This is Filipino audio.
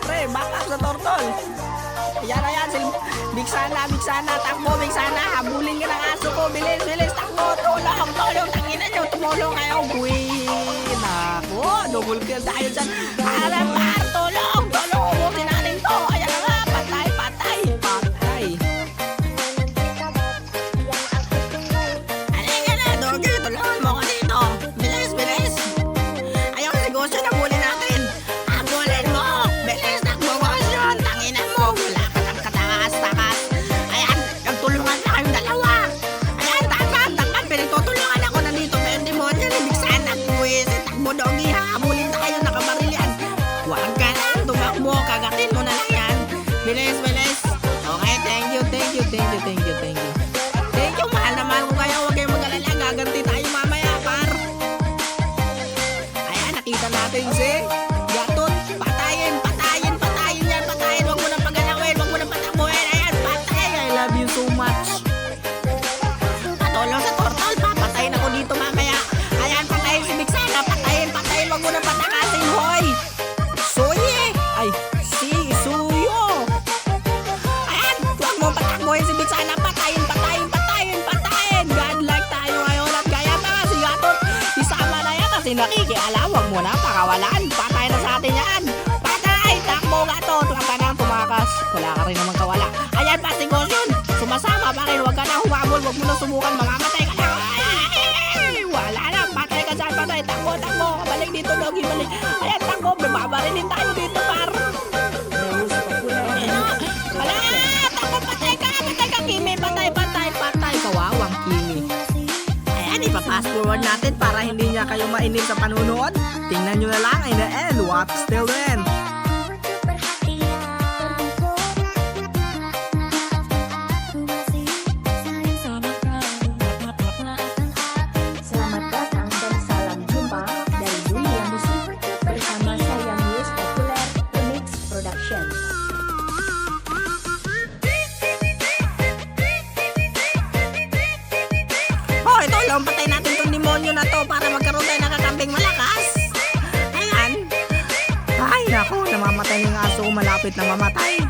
pre. Back up sa turtle. Ayan. Big sana. Takbo, big sana. Habulin ka ng aso ko. Bilis. Takbo. Tulong. Tangina nyo. Tumulong kayo. Uy. Naku. Double kill tayo dyan. Harap, tulong. Ubusin natin to. Ayan na nga. Patay. Halika na. Doggy. Tulungan mo ko dito. Bilis. Ayaw na negosyo. Nabulin natin. Habulin mo. Bilis. Takbo mo yun. Tangina mo. Wala ka ng katakas. Ayan. Nagtulungan na kayong dalawa. Ayan. Takpan. Pinagtutulungan ako na dito. Pero demonyo. Ibig sana. Buwisit. Takbo, doggy. Habulin tayo. Nakabaril yan. Huwag ka lang. Tumakbo. Kagatin mo na lang yan. Bilis. Okay. Thank you. Thank you. Mahal na mahal ko kayo. Huwag kayong mag-alala. Gaganti tayo mamaya, par. Ayan. Nakita natin si Gatot. Patayin yan. Patayin. Huwag mo nang pagalawin. Huwag mo nang patabuhin. Ayan. Patay. I love you so much. Patulong sa turtle. Papatayin ako dito mamaya. Ayan. Patayin si Big Sana. Patayin. Huwag mo nang patakasin. Hoy. Suye. Ay. Si Suyo. Ayan. Huwag mo patakbuhin si Big Sana. Patayin. Godlike tayo ngayon. At kaya pa nga si Gatot. Isama na yan kasi nakikialam. Huwag mo na pakawalan. Patay na sa atin yan. Patay. Takbo, Gatot. Huwag ka nang tumakas. Wala ka rin naman kawala. Ayan pa si Gosyon. Sumasama pa rin. Huwag ka na humabol. Huwag mo na subukan. Mamamatay ka na. Ay, wala na. Patay ka dyan. Patay. Takbo. Balik dito, doggy. Balik. Ayan, takbo. Babarilin tayo dito, par. Wala. Takbo. Patay ka. Kimi. Patay. Kawawang Kimi. Ayan, ipapass forward natin para hindi niya kayo mainip sa panunood. Tingnan nyo na lang in the end what still then. Selamat datang dan salam jumpa dari dunia musik bersama saya News Populer Remix Productions. Tolong patay natin tong demonyo na to para magkaroon tayo ng kakambing malakas. Ayan. Ay, naku, namamatay ng aso ko, malapit na mamatay.